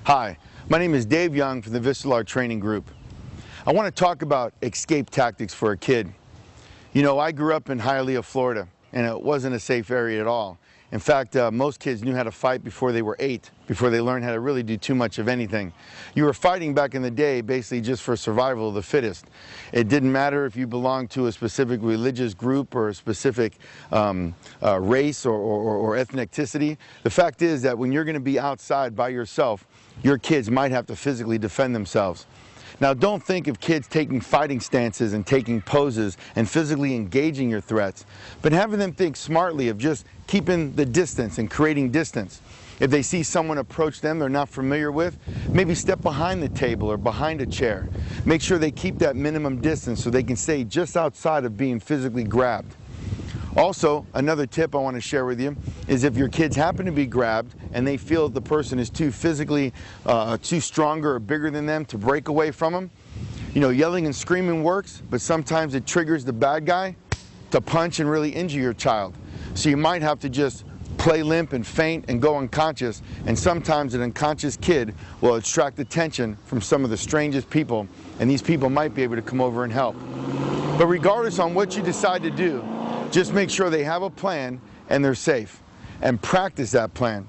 Hi, my name is Dave Young from the Vistalar Training Group. I want to talk about escape tactics for a kid. You know, I grew up in Hialeah, Florida, and it wasn't a safe area at all. In fact, most kids knew how to fight before they were 8, before they learned how to really do too much of anything. You were fighting back in the day basically just for survival of the fittest. It didn't matter if you belonged to a specific religious group or a specific race or ethnicity. The fact is that when you're going to be outside by yourself, your kids might have to physically defend themselves. Now, don't think of kids taking fighting stances and taking poses and physically engaging your threats, but having them think smartly of just keeping the distance and creating distance. If they see someone approach them they're not familiar with, maybe step behind the table or behind a chair. Make sure they keep that minimum distance so they can stay just outside of being physically grabbed. Also, another tip I want to share with you is if your kids happen to be grabbed and they feel that the person is too physically, too stronger or bigger than them to break away from them, you know, yelling and screaming works, but sometimes it triggers the bad guy to punch and really injure your child. So you might have to just play limp and faint and go unconscious, and sometimes an unconscious kid will attract attention from some of the strangest people, and these people might be able to come over and help. But regardless on what you decide to do, just make sure they have a plan and they're safe, and practice that plan.